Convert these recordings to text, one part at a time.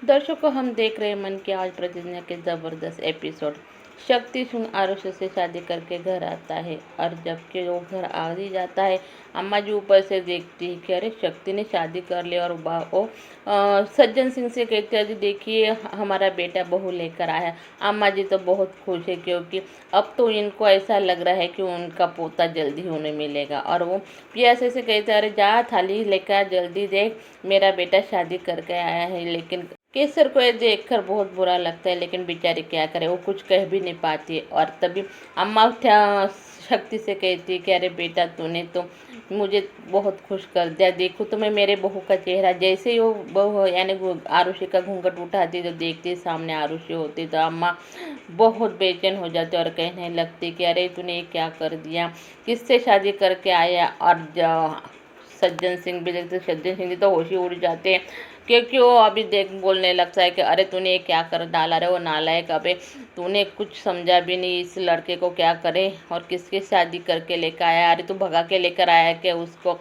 दर्शकों, हम देख रहे हैं मन की आज प्रतिज्ञा के जबरदस्त एपिसोड। शक्ति सिंह आरुषि से शादी करके घर आता है और जबकि वो घर आ ही जाता है, अम्मा जी ऊपर से देखती है कि अरे शक्ति ने शादी कर ली। और वो सज्जन सिंह से कहते हैं, जी देखिए हमारा बेटा बहू लेकर आया। अम्मा जी तो बहुत खुश है क्योंकि अब तो इनको ऐसा लग रहा है कि उनका पोता जल्दी उन्हें मिलेगा। और वो पियासे से कहते हैं, अरे जा थाली लेकर जल्दी देख, मेरा बेटा शादी करके आया है। लेकिन केसर को ये देखकर बहुत बुरा लगता है, लेकिन बेचारी क्या करे, वो कुछ कह भी नहीं पाती। और तभी अम्मा शक्ति से कहती है कि अरे बेटा तूने तो मुझे बहुत खुश कर दिया, देखो तो मैं मेरे बहू का चेहरा। जैसे ही वो बहू यानी आरुषि का घूंघट उठाती तो देखती सामने आरुषि होती, तो अम्मा बहुत बेचैन हो जाती और कहने लगती कि अरे तूने ये क्या कर दिया, किससे शादी करके आया। और सज्जन सिंह भी देखते, सज्जन सिंह जी तो होश ही उड़ जाते हैं क्योंकि वो अभी देख बोलने लगता है कि अरे तूने ये क्या कर डाला रे, वो नालायक, अबे तूने कुछ समझा भी नहीं, इस लड़के को क्या करे और किसकी शादी करके लेकर आया, अरे तू भगा के लेकर आया क्या उसको।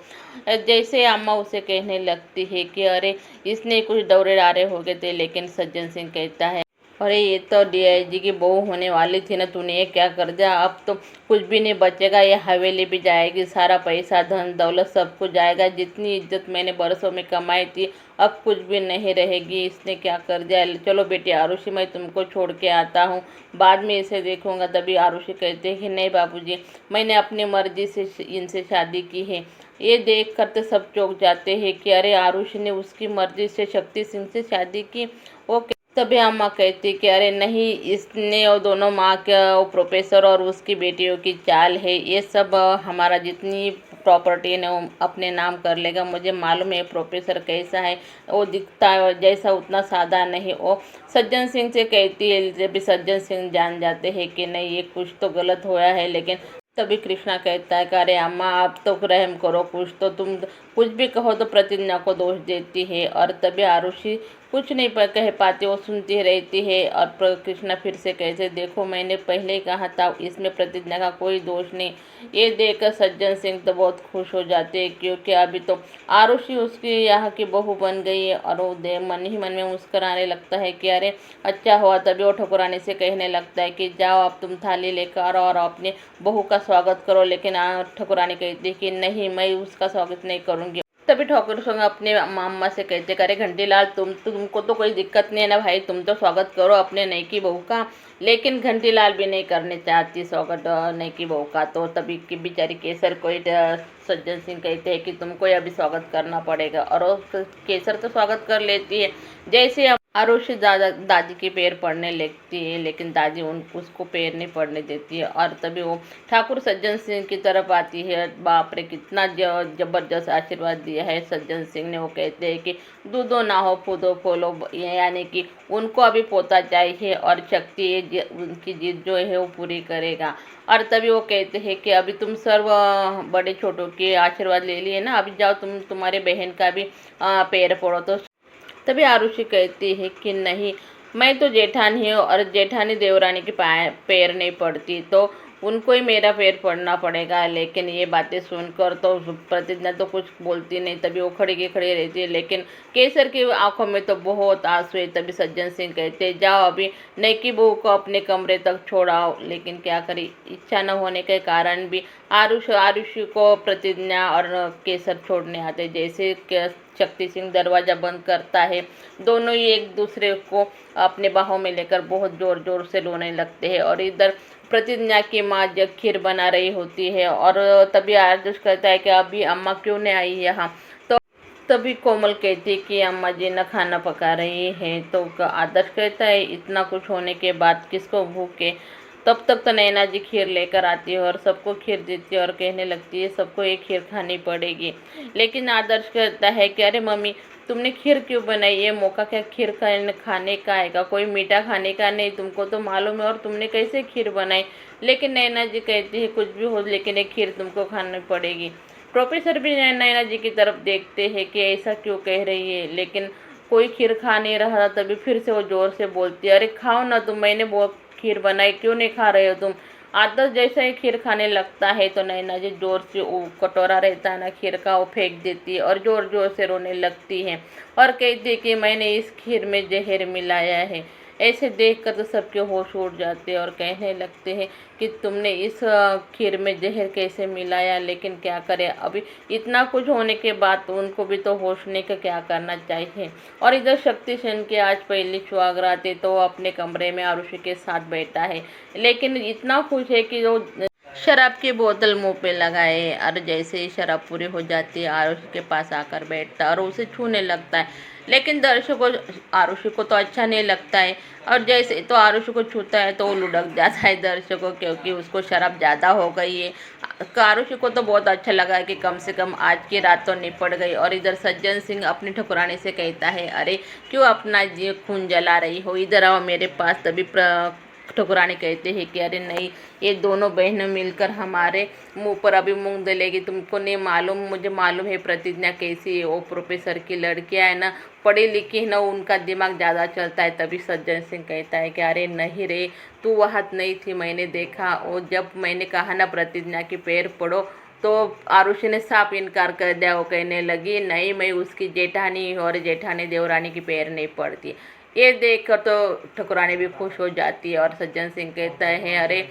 जैसे अम्मा उसे कहने लगती है कि अरे इसने कुछ दौरे डारे हो गए थे, लेकिन सज्जन सिंह कहता है अरे ये तो डीआईजी की बहू होने वाली थी ना, तूने ये क्या कर दिया, अब तो कुछ भी नहीं बचेगा, ये हवेली भी जाएगी, सारा पैसा धन दौलत सब कुछ जाएगा, जितनी इज्जत मैंने बरसों में कमाई थी अब कुछ भी नहीं रहेगी, इसने क्या कर दिया। चलो बेटी आरुषि, मैं तुमको छोड़ के आता हूँ, बाद में इसे देखूंगा। तभी आरुषि कहते हैं कि नहीं बाबूजी, मैंने अपनी मर्जी से इनसे शादी की है। ये देख कर तो सब चौंक जाते हैं कि अरे आरुषि ने उसकी मर्जी से शक्ति सिंह से शादी की। वो तभी अम्मा कहती कि अरे नहीं, इसने और दोनों माँ का वो प्रोफेसर और उसकी बेटियों की चाल है, ये सब हमारा जितनी प्रॉपर्टी है वो अपने नाम कर लेगा। मुझे मालूम है प्रोफेसर कैसा है, वो दिखता है जैसा उतना सादा नहीं। वो सज्जन सिंह से कहती है, जब भी सज्जन सिंह जान जाते हैं कि नहीं ये कुछ तो गलत हुआ है, लेकिन तभी कृष्णा कहता है कि अरे अम्मा आप तो रहम करो, कुछ तो तुम कुछ भी कहो तो प्रतिज्ञा को दोष देती है। और तभी आरुषि कुछ नहीं कह पाती, वो सुनती रहती है। और कृष्णा फिर से कहते, देखो मैंने पहले ही कहा था इसमें प्रतिज्ञा का कोई दोष नहीं। ये देखकर सज्जन सिंह तो बहुत खुश हो जाते हैं क्योंकि अभी तो आरुषि उसकी यहाँ की बहू बन गई है। और वो मन ही मन में मुस्कुराने लगता है कि अरे अच्छा हुआ। तभी वो ठकुरानी से कहने लगता है कि जाओ अब तुम थाली लेकर और अपने बहू का स्वागत करो। लेकिन ठकुरानी कहती है कि नहीं, मैं उसका स्वागत नहीं करूँगी। तभी ठाकुर संग अपने अम्मा से कहते, करे घंटीलाल तुमको तो कोई दिक्कत नहीं है ना भाई, तुम तो स्वागत करो अपने नई की बहू का। लेकिन घंटीलाल भी नहीं करने चाहती स्वागत नई की बहू का। तो तभी की बेचारी केसर को सज्जन सिंह कहते हैं कि तुमको अभी स्वागत करना पड़ेगा। और वो केसर तो स्वागत कर लेती है। जैसे आरुषि दादी के पैर पड़ने लगती है, लेकिन दादी उसको पैर नहीं पड़ने देती है। और तभी वो ठाकुर सज्जन सिंह की तरफ आती है। बाप रे, कितना जबरदस्त आशीर्वाद दिया है सज्जन सिंह ने। वो कहते हैं कि दूधो ना हो फूदो फूलो, यानी कि उनको अभी पोता चाहिए और शक्ति उनकी जिद जो है वो पूरी करेगा। और तभी वो कहते हैं कि अभी तुम सर्व बड़े छोटों के आशीर्वाद ले लिए ना, अभी जाओ तुम्हारे बहन का भी पैर पड़ो। तो तभी आरुषि कहती है कि नहीं, मैं तो जेठानी हूँ और जेठानी देवरानी के पैर नहीं पड़ती, तो उनको ही मेरा पैर पड़ना पड़ेगा। लेकिन ये बातें सुनकर तो प्रतिज्ञा तो कुछ बोलती नहीं, तभी वो खड़ी की खड़ी रहती है। लेकिन केसर की आंखों में तो बहुत आंसू है। तभी सज्जन सिंह कहते, जाओ अभी नई बहू को अपने कमरे तक छोड़ाओ। लेकिन क्या करी, इच्छा न होने के कारण भी आरुषि को प्रतिज्ञा और केसर छोड़ने आते। जैसे शक्ति सिंह दरवाज़ा बंद करता है, दोनों ही एक दूसरे को अपने बाहों में लेकर बहुत ज़ोर ज़ोर से रोने लगते हैं। और इधर प्रतिज्ञा की माँ जब खीर बना रही होती है। और तभी आदर्श कहता है कि अभी अम्मा क्यों नहीं आई यहाँ। तो तभी कोमल कहती है कि अम्मा जी न खाना पका रही है। तो आदर्श कहता है इतना कुछ होने के बाद किसको भूख है। तब तक तो नैना जी खीर लेकर आती है और सबको खीर देती है और कहने लगती है सबको ये खीर खानी पड़ेगी। लेकिन आदर्श कहता है कि अरे मम्मी तुमने खीर क्यों बनाई, ये मौका क्या खीर खाने का आएगा, कोई मीठा खाने का नहीं, तुमको तो मालूम है, और तुमने कैसे खीर बनाई। लेकिन नैना जी कहती है कुछ भी हो लेकिन ये खीर तुमको खानी पड़ेगी। प्रोफेसर भी नैना जी की तरफ देखते हैं कि ऐसा क्यों कह रही है, लेकिन कोई खीर खा नहीं रहा। तभी फिर से वो जोर से बोलती है, अरे खाओ ना तुम, मैंने वो खीर बनाई, क्यों नहीं खा रहे हो तुम। आदर्श जैसे ही खीर खाने लगता है तो नैना जी जोर से वो कटोरा रहता है ना खीर का, वो फेंक देती है और जोर जोर से रोने लगती है और कहती है कि मैंने इस खीर में जहर मिलाया है। ऐसे देखकर तो सबके होश उड़ जाते हैं और कहने लगते हैं कि तुमने इस खीर में जहर कैसे मिलाया। लेकिन क्या करें, अभी इतना कुछ होने के बाद तो उनको भी तो होशने का क्या करना चाहिए। और इधर शक्ति सेन की आज पहली सुहागरात है तो वो अपने कमरे में आरुषि के साथ बैठा है, लेकिन इतना खुश है कि वो शराब की बोतल मुंह पे लगाए और जैसे ही शराब पूरी हो जाती है आरुषि के पास आकर बैठता है और उसे छूने लगता है। लेकिन दर्शकों आरुषि को तो अच्छा नहीं लगता है और जैसे तो आरुषि को छूता है तो वो लुढ़क जाता है दर्शकों, क्योंकि उसको शराब ज़्यादा हो गई है। आरुषि को तो बहुत अच्छा लगा है कि कम से कम आज की रात तो निपट गई। और इधर सज्जन सिंह अपनी ठकुरानी से कहता है, अरे क्यों अपना जी खून जला रही हो, इधर आओ मेरे पास। तभी ठकुरानी कहते हैं कि अरे नहीं, ये दोनों बहनें मिलकर हमारे मुंह पर अभी मूंग दलेगी। तुमको नहीं मालूम, मुझे मालूम है प्रतिज्ञा कैसी है। वो प्रोफेसर की लड़कियां है ना, पढ़ी लिखी है ना, उनका दिमाग ज़्यादा चलता है। तभी सज्जन सिंह कहता है कि अरे नहीं रे, तू वहाँ नहीं थी, मैंने देखा। और जब मैंने कहा ना प्रतिज्ञा के पैर पड़ो तो आरुषि ने साफ इनकार कर दिया। वो कहने लगी नहीं, मैं उसकी जेठानी और जेठानी देवरानी की पैर नहीं पड़ती। ये देखकर तो ठकुरानी भी खुश हो जाती है और सज्जन सिंह कहता है, अरे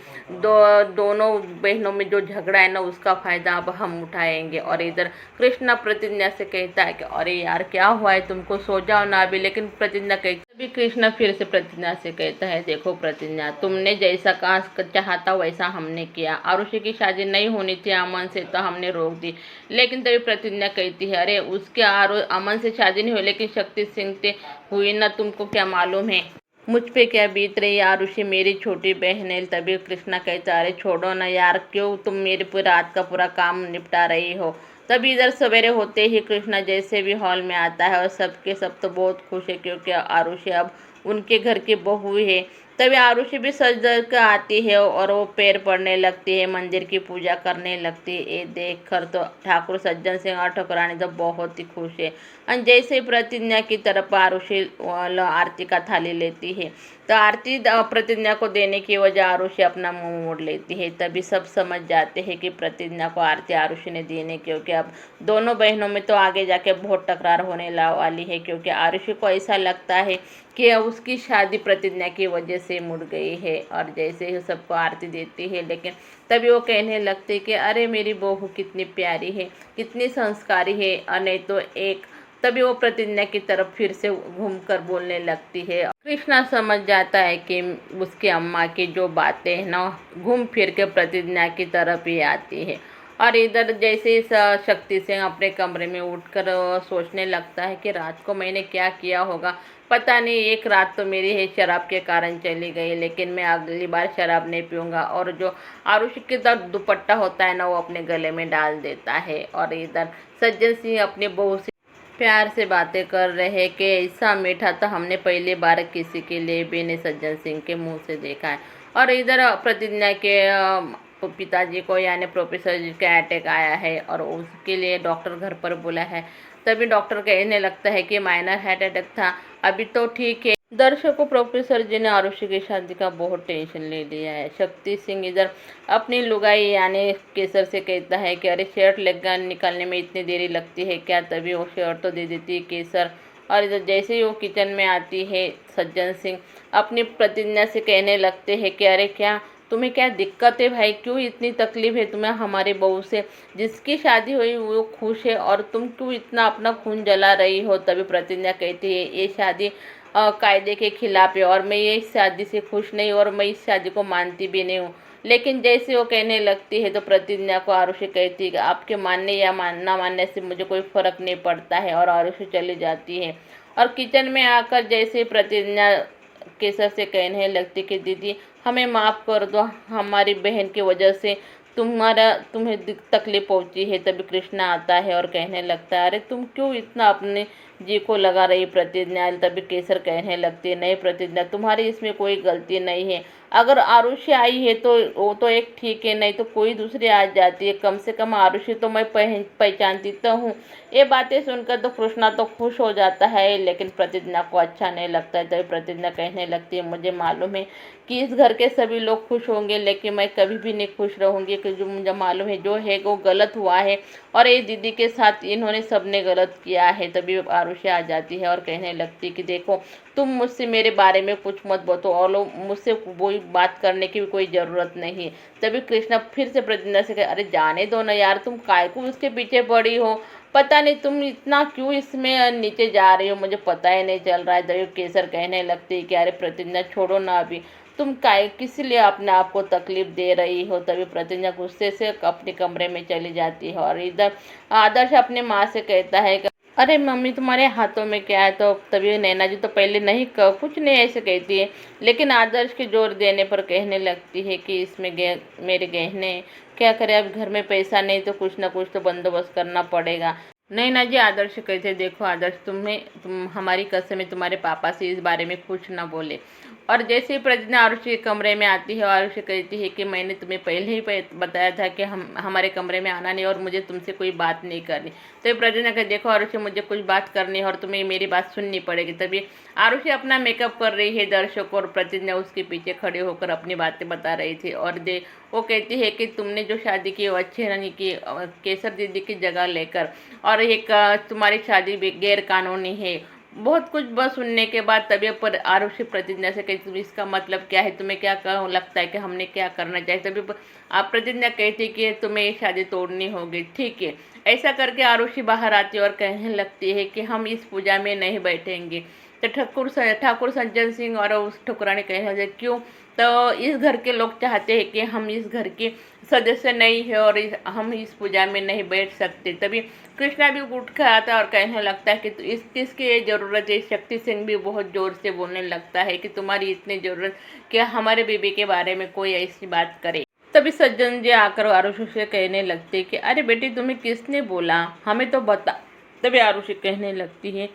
दोनों बहनों में जो झगड़ा है ना उसका फ़ायदा अब हम उठाएंगे। और इधर कृष्णा प्रतिज्ञा से कहता है कि अरे यार क्या हुआ है तुमको, सो जाओ ना अभी। लेकिन प्रतिज्ञा कहती अभी कृष्णा फिर से प्रतिज्ञा से कहता है, देखो प्रतिज्ञा, तुमने जैसा कहा चाहता वैसा हमने किया। आरुषि की शादी नहीं होनी थी अमन से तो हमने रोक दी। लेकिन तभी प्रतिज्ञा कहती है, अरे उसके अमन से शादी नहीं हुई लेकिन शक्ति सिंह से हुई ना, तुमको क्या मालूम है मुझ पे क्या बीत रही है। आरुषि मेरी छोटी बहन है। तभी कृष्णा कहता है, अरे छोड़ो ना यार, क्यों तुम मेरे पूरा रात का पूरा काम निपटा रही हो। तभी इधर सवेरे होते ही कृष्णा जैसे भी हॉल में आता है और सबके सब तो बहुत खुश है क्योंकि आरुषि अब उनके घर की बहू है। तभी आरुषि भी सज धज कर आती है और वो पैर पड़ने लगती है, मंदिर की पूजा करने लगती है। ये देख कर तो ठाकुर सज्जन सिंह और ठकुरानी तो बहुत ही खुश है। और जैसे ही प्रतिज्ञा की तरफ आरुषि आरती का थाली लेती है तो आरती प्रतिज्ञा को देने की वजह आरुषि अपना मुंह मोड़ लेती है। तभी सब समझ जाते हैं कि प्रतिज्ञा को आरती आरुषि ने दी नहीं, क्योंकि अब दोनों बहनों में तो आगे जाके बहुत टकरार होने वाली है। क्योंकि आरुषि को ऐसा लगता है कि उसकी शादी प्रतिज्ञा की वजह से मुड़ गई है। और जैसे ही सबको आरती देती है लेकिन तभी वो कहने लगते कि अरे मेरी बहू कितनी प्यारी है, कितनी संस्कारी है। और नहीं तो एक तभी वो प्रतिज्ञा की तरफ फिर से घूमकर बोलने लगती है। कृष्णा समझ जाता है कि उसकी अम्मा की जो बातें हैं ना घूम फिर के प्रतिज्ञा की तरफ ही आती है। और इधर जैसे इस शक्ति सिंह अपने कमरे में उठकर सोचने लगता है कि रात को मैंने क्या किया होगा, पता नहीं। एक रात तो मेरी है शराब के कारण चली गई, लेकिन मैं अगली बार शराब नहीं पीऊँगा। और जो आरुषि के दुपट्टा होता है ना वो अपने गले में डाल देता है। और इधर सज्जन सिंह अपनी बहू से प्यार से बातें कर रहे कि ऐसा मीठा तो हमने पहली बार किसी के लिए भी नहीं सज्जन सिंह के मुंह से देखा है। और इधर प्रतिज्ञा के पिताजी को यानी प्रोफेसर जी का अटैक आया है और उसके लिए डॉक्टर घर पर बुला है। तभी डॉक्टर कहने लगता है कि माइनर हार्ट अटैक था, अभी तो ठीक है। दर्शकों प्रोफेसर जी ने आरुषि की शादी का बहुत टेंशन ले लिया है। शक्ति सिंह इधर अपनी लुगाई यानी केसर से कहता है कि अरे शर्ट लहंगा निकालने में इतनी देरी लगती है क्या। तभी वो शर्ट तो दे देती है केसर। और इधर जैसे ही वो किचन में आती है सज्जन सिंह अपनी प्रतिज्ञा से कहने लगते हैं कि अरे क्या तुम्हें क्या दिक्कत है भाई, क्यों इतनी तकलीफ है तुम्हें हमारी बहू से, जिसकी शादी हुई वो खुश है और तुम क्यों इतना अपना खून जला रही हो। तभी प्रतिज्ञा कहती है ये शादी कायदे के खिलाफ है और मैं ये इस शादी से खुश नहीं और मैं इस शादी को मानती भी नहीं हूँ। लेकिन जैसे वो कहने लगती है तो प्रतिज्ञा को आरुषि कहती है कि आपके मानने या ना मानने से मुझे कोई फ़र्क नहीं पड़ता है। और आरुषि चली जाती है। और किचन में आकर जैसे प्रतिज्ञा केसर से कहने लगती कि दीदी हमें माफ़ कर दो, हमारी बहन की वजह से तुम्हें तकलीफ पहुंची है। तभी कृष्णा आता है और कहने लगता है अरे तुम क्यों इतना अपने जी को लगा रही प्रतिज्ञा। तभी केसर कहने लगती है, नहीं प्रतिज्ञा, तुम्हारी इसमें कोई गलती नहीं है। अगर आरुषि आई है तो वो तो एक ठीक है, नहीं तो कोई दूसरी आ जाती है। कम से कम आरुषि तो मैं पहचानती तो हूँ। ये बातें सुनकर तो कृष्णा तो खुश हो जाता है, लेकिन प्रतिज्ञा को अच्छा नहीं लगता है। तभी प्रतिज्ञा कहने लगती है, मुझे मालूम है कि इस घर के सभी लोग खुश होंगे, लेकिन मैं कभी भी नहीं खुश रहूँगी, कि जो मुझे मालूम है जो है वो गलत हुआ है, और ये दीदी के साथ इन्होंने सबने गलत किया है। तभी आरुषि आ जाती है और कहने लगती है कि देखो, तुम मुझसे मेरे बारे में कुछ मत बताओ, और मुझसे कोई बात करने की भी कोई ज़रूरत नहीं है। तभी कृष्णा फिर से प्रतिज्ञा से कहे, अरे जाने दो ना यार, तुम काय को उसके पीछे पड़ी हो, पता नहीं तुम इतना क्यों इसमें नीचे जा रही हो, मुझे पता ही नहीं चल रहा है। तभी केसर कहने लगती है कि अरे प्रतिज्ञा छोड़ो ना, अभी तुम काय किस लिए अपने आप को तकलीफ दे रही हो। तभी प्रतिज्ञा गुस्से से अपने कमरे में चली जाती है, और इधर आदर्श अपने माँ से कहता है कि अरे मम्मी तुम्हारे हाथों में क्या है। तो तभी नैना जी तो पहले नहीं कुछ नहीं ऐसे कहती है, लेकिन आदर्श के जोर देने पर कहने लगती है कि इसमें मेरे गहने क्या करें, अब घर में पैसा नहीं तो कुछ ना कुछ तो बंदोबस्त करना पड़ेगा। नैना जी आदर्श कहते, देखो आदर्श, तुम हमारी कसम है, तुम्हारे पापा से इस बारे में कुछ ना बोले। और जैसे ही प्रतिज्ञा आरुषि के कमरे में आती है, आरुषि कहती है कि मैंने तुम्हें पहले ही बताया था कि हमारे कमरे में आना नहीं, और मुझे तुमसे कोई बात नहीं करनी। तभी प्रतिज्ञा कहती, देखो आरुषि, मुझे कुछ बात करनी है और तुम्हें मेरी बात सुननी पड़ेगी। तभी आरुषि अपना मेकअप कर रही है दर्शक, और प्रतिज्ञा उसके पीछे खड़े होकर अपनी बातें बता रही थी। और वो कहती है कि तुमने जो शादी की वो अच्छी नहीं की, केसर दीदी की जगह लेकर, और एक तुम्हारी शादी भी गैर कानूनी है। बहुत कुछ बस सुनने के बाद तभी पर आरुषि प्रतिज्ञा से कहती, इसका मतलब क्या है, तुम्हें क्या लगता है कि हमने क्या करना चाहिए। तभी आप प्रतिज्ञा कहती कि तुम्हें ये शादी तोड़नी होगी, ठीक है। ऐसा करके आरुषि बाहर आती है और कहने लगती है कि हम इस पूजा में नहीं बैठेंगे। तो ठाकुर सज्जन सिंह और उस ठकुरानी कहने लगे, क्यों। तो इस घर के लोग चाहते हैं कि हम इस घर के सदस्य नहीं है, और हम इस पूजा में नहीं बैठ सकते। तभी कृष्णा भी उठ कर आता है और कहने लगता है कि तो किसकी ज़रूरत है। शक्ति सिंह भी बहुत ज़ोर से बोलने लगता है कि तुम्हारी इतनी ज़रूरत कि हमारे बीबी के बारे में कोई ऐसी बात करे। तभी सज्जन जी आकर आरुषि से कहने लगते कि अरे बेटी, तुम्हें किसने बोला, हमें तो बता। तभी आरुषि कहने लगती है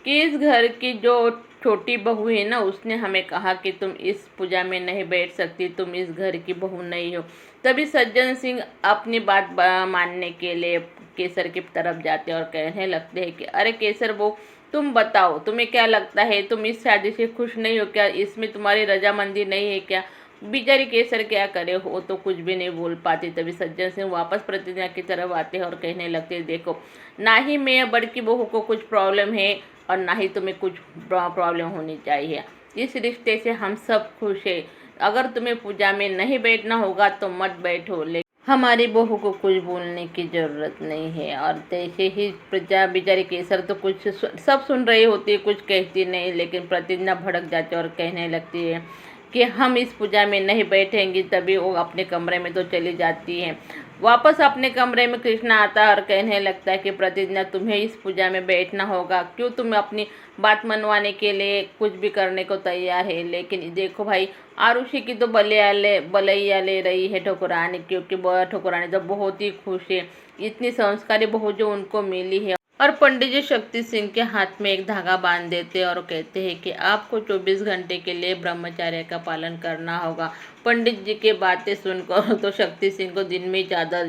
कि इस घर की जो छोटी बहू है ना, उसने हमें कहा कि तुम इस पूजा में नहीं बैठ सकती, तुम इस घर की बहू नहीं हो। तभी सज्जन सिंह अपनी बात मानने के लिए केसर की तरफ जाते और कहने लगते हैं कि अरे केसर बहू, तुम बताओ, तुम्हें क्या लगता है, तुम इस शादी से खुश नहीं हो क्या, इसमें तुम्हारी रजामंदी नहीं है क्या। बेचारी केसर क्या करे, हो तो कुछ भी नहीं बोल पाती। तभी सज्जन सिंह वापस प्रतिज्ञा की तरफ आते हैं और कहने लगते हैं, देखो, ना ही मैं बड़की बहू को कुछ प्रॉब्लम है, और ना ही तुम्हें कुछ प्रॉब्लम होनी चाहिए। इस रिश्ते से हम सब खुश है। अगर तुम्हें पूजा में नहीं बैठना होगा तो मत बैठो, लेकिन हमारी बहू को कुछ बोलने की ज़रूरत नहीं है। और जैसे ही प्रजा बेचारी केसर तो कुछ सब सुन रही होती है, कुछ कहती नहीं, लेकिन प्रतिज्ञा भड़क जाती है और कहने लगती है कि हम इस पूजा में नहीं बैठेंगी। तभी वो अपने कमरे में तो चली जाती है। वापस अपने कमरे में कृष्णा आता है और कहने लगता है कि प्रतिज्ञा, तुम्हें इस पूजा में बैठना होगा, क्यों तुम अपनी बात मनवाने के लिए कुछ भी करने को तैयार है। लेकिन देखो भाई, आरुषि की तो बलैया ले रही है ठकुरानी, क्योंकि ठकुरानी तो बहुत ही खुश है, इतनी संस्कारी बहू जो उनको मिली है। और पंडित जी शक्ति सिंह के हाथ में एक धागा बांध देते हैं और कहते हैं कि आपको 24 घंटे के लिए ब्रह्मचर्य का पालन करना होगा। पंडित जी की बातें सुनकर तो शक्ति सिंह को दिन में ज़्यादा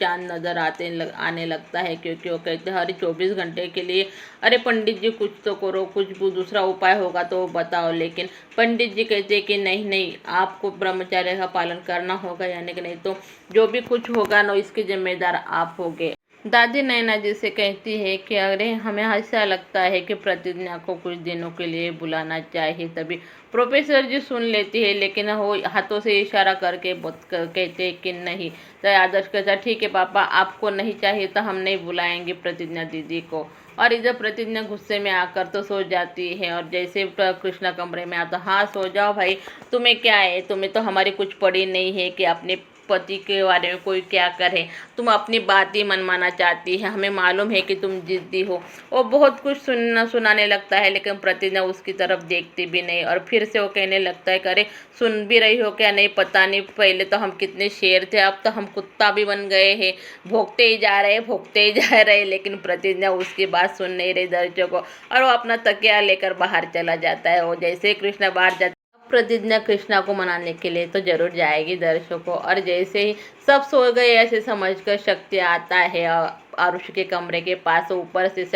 चांद नज़र आने लगता है, क्योंकि वो कहते हैं अरे 24 घंटे के लिए, अरे पंडित जी कुछ तो करो, कुछ दूसरा उपाय होगा तो बताओ। लेकिन पंडित जी कहते हैं कि नहीं नहीं, आपको ब्रह्मचर्य का पालन करना होगा, यानी कि नहीं तो जो भी कुछ होगा ना, इसके जिम्मेदार आप होगे। दादी नैना जी से कहती है कि अरे हमें ऐसा लगता है कि प्रतिज्ञा को कुछ दिनों के लिए बुलाना चाहिए। तभी प्रोफेसर जी सुन लेती है, लेकिन वो हाथों से इशारा करके कहते हैं कि नहीं। तो आदर्श कहता है ठीक है पापा, आपको नहीं चाहिए तो हम नहीं बुलाएंगे प्रतिज्ञा दीदी को। और इधर प्रतिज्ञा गुस्से में आकर तो सो जाती है, और जैसे कृष्णा कमरे में आता, हाँ सो जाओ भाई, तुम्हें क्या है, तुम्हें तो हमारी कुछ पड़ी नहीं है कि अपने पति के बारे में कोई क्या करे, तुम अपनी बात ही मनवाना चाहती है, हमें मालूम है कि तुम जिद्दी हो। वो बहुत कुछ सुनाने लगता है, लेकिन प्रतिज्ञा उसकी तरफ देखती भी नहीं। और फिर से वो कहने लगता है कि अरे सुन भी रही हो क्या? नहीं पता नहीं, पहले तो हम कितने शेर थे, अब तो हम कुत्ता भी बन गए हैं, भोंकते ही जा रहे भोंकते ही जा रहे। लेकिन प्रतिज्ञा उसकी बात सुन नहीं रही दर्शकों, और वो अपना तकिया लेकर बाहर चला जाता है। वो जैसे ही कृष्णा बाहर जाता है, प्रतिज्ञा कृष्णा को मनाने के लिए तो जरूर जाएगी दर्शकों। और जैसे ही सब सो गए ऐसे समझकर शक्ति आता है आरुषि के कमरे के पास, ऊपर से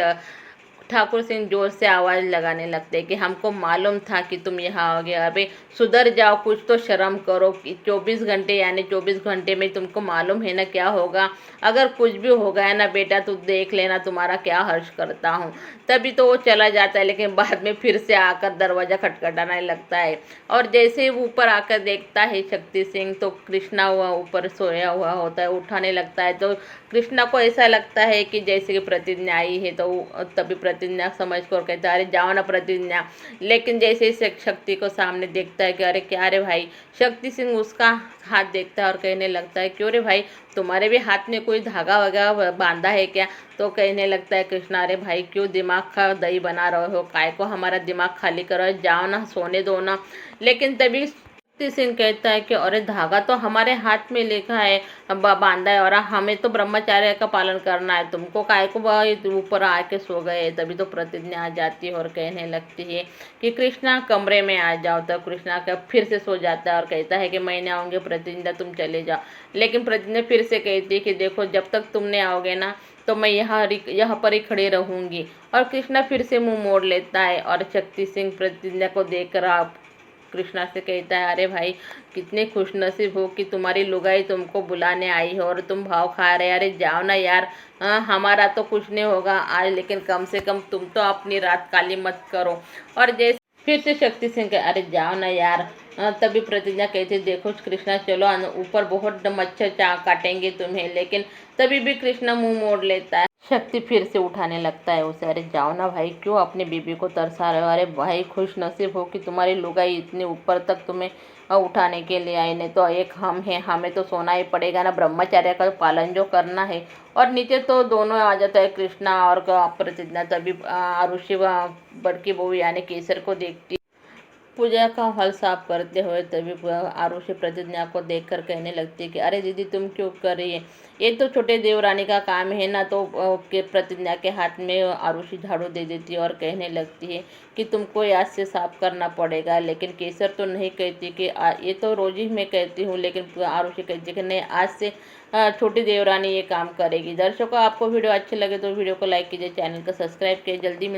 ठाकुर सिंह जोर से आवाज़ लगाने लगते कि हमको मालूम था कि तुम यहाँ आओगे, अबे सुधर जाओ, कुछ तो शर्म करो कि 24 घंटे यानी 24 घंटे में तुमको मालूम है ना क्या होगा। अगर कुछ भी हो गया ना बेटा तो देख लेना तुम्हारा क्या हर्ष करता हूँ। तभी तो वो चला जाता है, लेकिन बाद में फिर से आकर दरवाज़ा खटखटाने लगता है। और जैसे ही वो ऊपर आकर देखता है शक्ति सिंह, तो कृष्णा हुआ ऊपर सोया हुआ होता है। उठाने लगता है तो कृष्णा को ऐसा लगता है कि जैसे कि प्रतिज्ञा आई है, तो तभी प्रतिज्ञा समझ कर कहता है अरे जाओ ना प्रतिज्ञा। लेकिन जैसे ही शक्ति को सामने देखता है कि अरे क्या रे भाई, शक्ति सिंह उसका हाथ देखता है और कहने लगता है क्यों रे भाई, तुम्हारे भी हाथ में कोई धागा वगैरह बांधा है क्या? तो कहने लगता है कृष्णा अरे भाई क्यों दिमाग का दही बना रहे हो, काय को हमारा दिमाग खाली करो, जाओ ना सोने दो ना। लेकिन तभी शक्ति सिंह कहता है कि अरे धागा तो हमारे हाथ में लिखा है, बांधा है, और हमें तो ब्रह्मचर्य का पालन करना है, तुमको काय को ऊपर आके सो गए। तभी तो प्रतिज्ञा आ जाती है और कहने लगती है कि कृष्णा कमरे में आ जाओ। तो कृष्णा का फिर से सो जाता है और कहता है कि मैं नहीं आऊँगी प्रतिज्ञा, तुम चले जाओ। लेकिन प्रतिज्ञा फिर से कहती है कि देखो जब तक तुम नहीं आओगे ना तो मैं यहाँ पर ही खड़े रहूँगी। और कृष्णा फिर से मुंह मोड़ लेता है और शक्ति सिंह प्रतिज्ञा को देखकर आप कृष्णा से कहता है अरे भाई कितने खुशनसीब हो कि तुम्हारी लुगाई तुमको बुलाने आई है और तुम भाव खा रहे। अरे जाओ ना यार, हमारा तो कुछ नहीं होगा आज, लेकिन कम से कम तुम तो अपनी रात काली मत करो। और जैसे फिर से शक्ति सिंह कहे अरे जाओ ना यार। तभी प्रतिज्ञा कहती देखो कृष्णा चलो, ऊपर बहुत मच्छर काटेंगे तुम्हें। लेकिन तभी भी कृष्णा मुंह मोड़ लेता है। शक्ति फिर से उठाने लगता है उसे, अरे जाओ ना भाई, क्यों अपनी बीबी को तरसा रहे हो? अरे भाई खुश नसीब हो कि तुम्हारी लुगाई इतने ऊपर तक तुम्हें उठाने के लिए आई, नहीं तो एक हम हैं, हमें तो सोना ही पड़ेगा ना, ब्रह्मचर्य का पालन जो करना है। और नीचे तो दोनों आ जाता है कृष्णा और प्रतिज्ञा। तभी आरुषि बड़की बहू यानी केसर को देखती पूजा का हॉल साफ करते हुए। तभी आरुषि प्रतिज्ञा को देखकर कहने लगती है कि अरे दीदी तुम क्यों कर रही है, ये तो छोटे देवरानी का काम है ना। तो के प्रतिज्ञा के हाथ में आरुषि झाड़ू दे देती है और कहने लगती है कि तुमको आज से साफ करना पड़ेगा। लेकिन केसर तो नहीं कहती कि ये तो रोज ही मैं कहती हूँ, लेकिन आरुषि कहती है कि नहीं आज से छोटी देवरानी ये काम करेगी। दर्शकों आपको वीडियो अच्छी लगे तो वीडियो को लाइक कीजिए, चैनल को सब्सक्राइब कीजिए। जल्दी